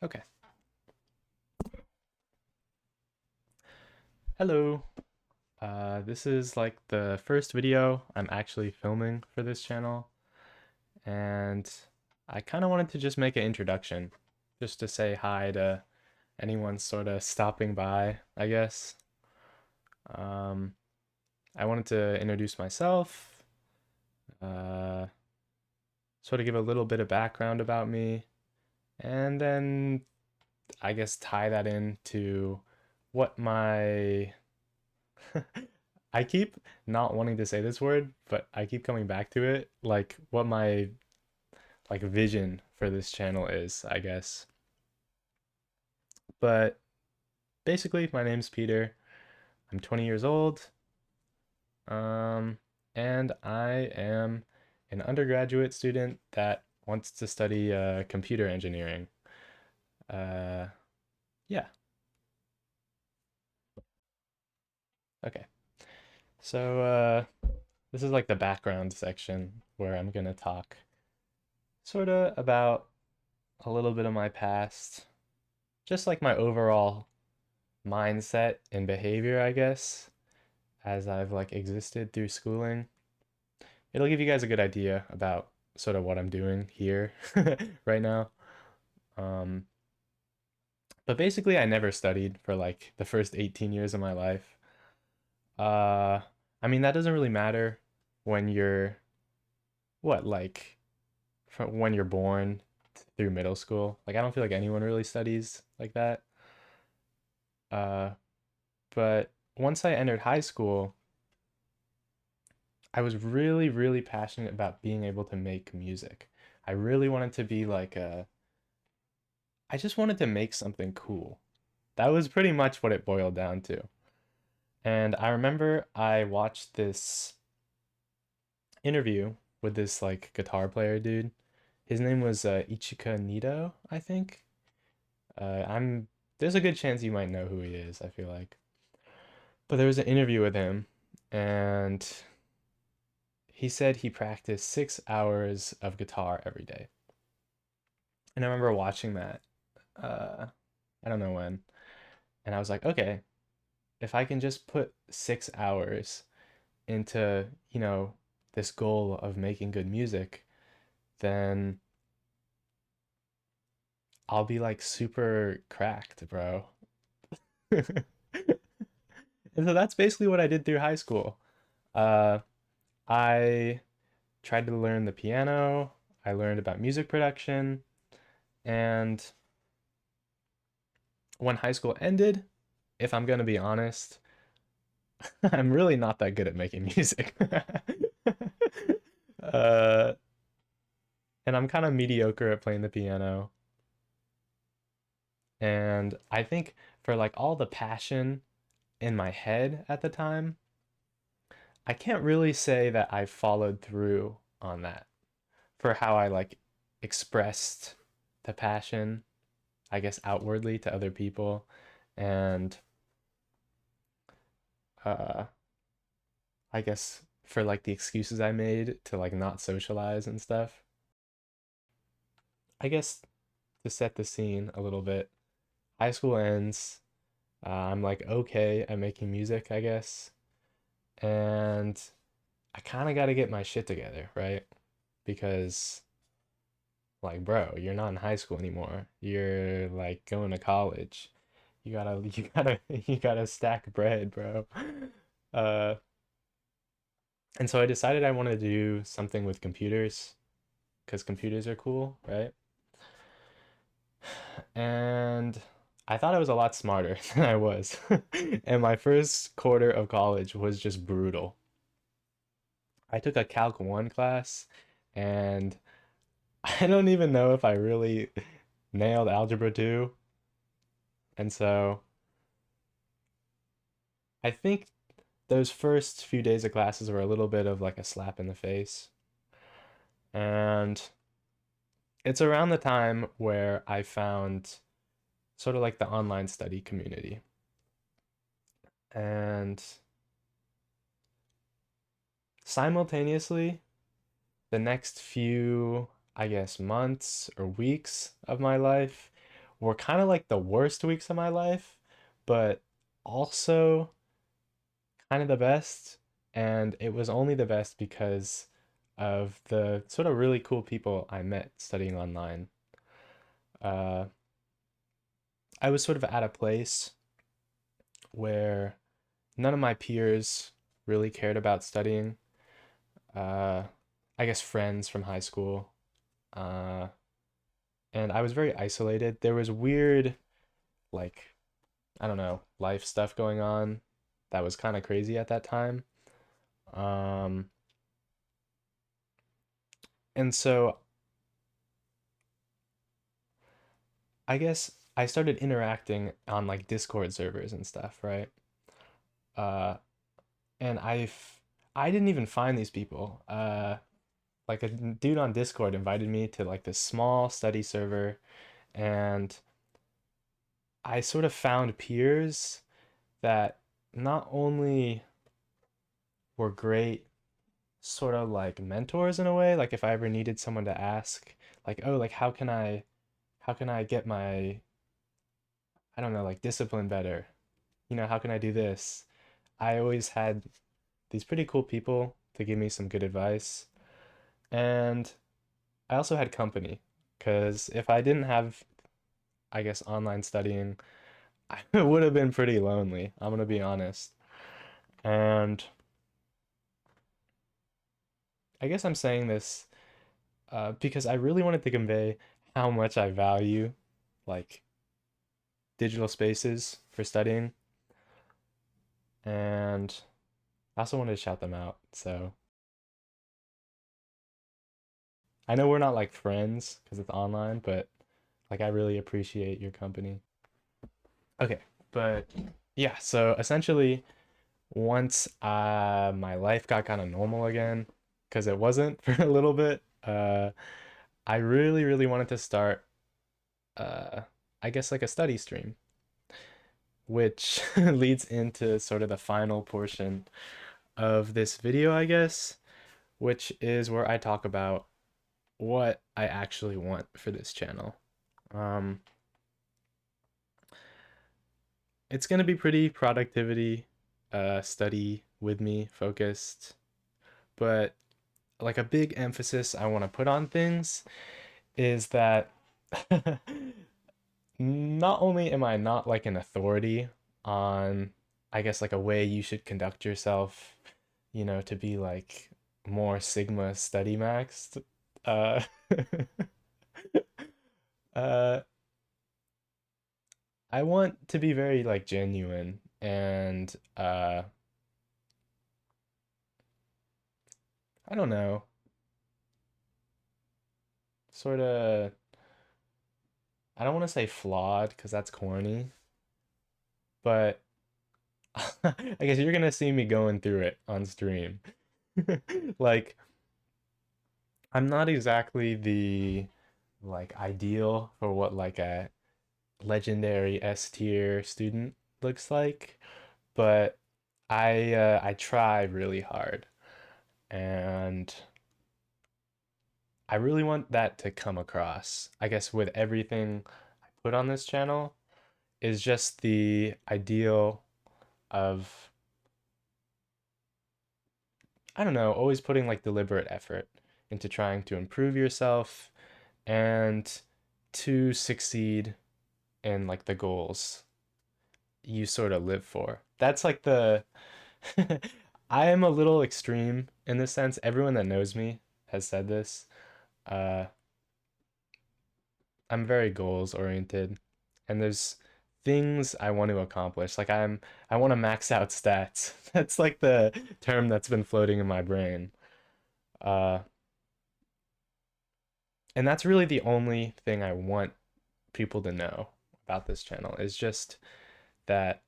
Okay. Hello. This is like the first video I'm actually filming for this channel, and I kind of wanted to just make an introduction, just to say hi to anyone sort of stopping by, I guess. Um, I wanted to introduce myself, uh, sort of give a little bit of background about me, and then I guess tie that into what my I keep not wanting to say this word, but I keep coming back to it. Like what my vision for this channel is, I guess. But basically, my name's Peter. I'm 20 years old. Um, and I am an undergraduate student that wants to study computer engineering. Uh, yeah. Okay. So this is like the background section where I'm gonna talk sort of about a little bit of my past, just like my overall mindset and behavior, I guess, as I've like existed through schooling. It'll give you guys a good idea about sort of what I'm doing here right now. Um, but basically, I never studied for like the first 18 years of my life. Uh, I mean, that doesn't really matter when you're what, like, from when you're born through middle school. Like, I don't feel like anyone really studies like that. Uh, but once I entered high school, I was really, really passionate about being able to make music. I really wanted to be like I just wanted to make something cool. That was pretty much what it boiled down to. And I remember I watched this interview with this like guitar player dude. His name was Ichika Nito, I think. I'm There's a good chance you might know who he is, I feel like. But there was an interview with him, and he said he practiced 6 hours of guitar every day. And I remember watching that. Uh, I don't know when, and I was like, okay, if I can just put 6 hours into, this goal of making good music, then I'll be like super cracked, bro. And so that's basically what I did through high school. Uh, I tried to learn the piano. I learned about music production, and when high school ended, if I'm gonna be honest, I'm really not that good at making music. uh, and I'm kind of mediocre at playing the piano. And I think for like all the passion in my head at the time, I can't really say that I followed through on that for how I like expressed the passion, I guess outwardly to other people. And uh I guess for like the excuses I made to like not socialize and stuff. I guess to set the scene a little bit, high school ends. I'm like okay at making music, I guess. And I kind of got to get my shit together, right? Because like, bro, you're not in high school anymore. You're like going to college. You gotta stack bread, bro. Uh, and so I decided I wanted to do something with computers because computers are cool, right? And I thought I was a lot smarter than I was. And my first quarter of college was just brutal. I took a Calc 1 class, and I don't even know if I really nailed Algebra 2. And so I think those first few days of classes were a little bit of like a slap in the face. And it's around the time where I found sort of like the online study community. And simultaneously, the next few, I guess, months or weeks of my life were kind of like the worst weeks of my life, but also kind of the best. And it was only the best because of the sort of really cool people I met studying online. Uh, I was sort of at a place where none of my peers really cared about studying. Uh, I guess friends from high school. Uh, and I was very isolated. There was weird, like, I don't know, life stuff going on that was kind of crazy at that time. Um, and so I guess I started interacting on like Discord servers and stuff, right? Uh, and I didn't even find these people. Like a dude on Discord invited me to like this small study server, and I sort of found peers that not only were great sort of like mentors in a way, like if I ever needed someone to ask, like, oh, like how can I get my, I don't know, like discipline better? How can I do this? I always had these pretty cool people to give me some good advice. And I also had company because if I didn't have, I guess, online studying, I would have been pretty lonely. I'm gonna be honest. And I guess I'm saying this because I really wanted to convey how much I value like digital spaces for studying, and I also wanted to shout them out. So I know we're not like friends because it's online, but like I really appreciate your company. Okay, but yeah, so essentially once my life got kind of normal again, because it wasn't for a little bit, I really, really wanted to start uh I guess like a study stream, which leads into sort of the final portion of this video, I guess, which is where I talk about what I actually want for this channel. Um, it's gonna be pretty productivity, study with me focused, but like a big emphasis I want to put on things is that not only am I not like an authority on, I guess, like a way you should conduct yourself, to be like more Sigma study maxed. Uh, uh, I want to be very like genuine and I don't know, sort of I don't want to say flawed because that's corny, but I guess you're gonna see me going through it on stream. Like I'm not exactly the like ideal for what like a legendary S tier student looks like, but I try really hard and I really want that to come across. I guess with everything I put on this channel is just the ideal of, I don't know, always putting like deliberate effort into trying to improve yourself and to succeed in like the goals you sort of live for. That's like the I am a little extreme in this sense. Everyone that knows me has said this. Uh, I'm very goals oriented, and there's things I want to accomplish. Like I want to max out stats. That's like the term that's been floating in my brain. Uh, and that's really the only thing I want people to know about this channel is just that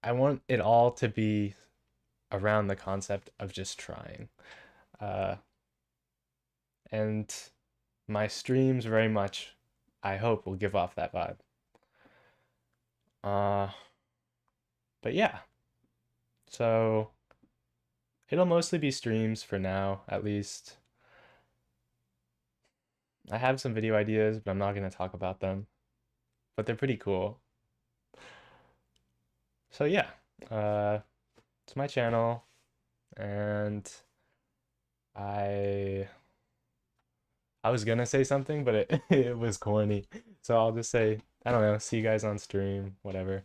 I want it all to be around the concept of just trying. Uh, and my streams very much, I hope, will give off that vibe. Uh, but yeah, so it'll mostly be streams for now, at least. I have some video ideas, but I'm not going to talk about them. but they're pretty cool. So yeah, uh, it's my channel, and I I was gonna say something, but it it was corny. So I'll just say, I don't know, see you guys on stream, whatever.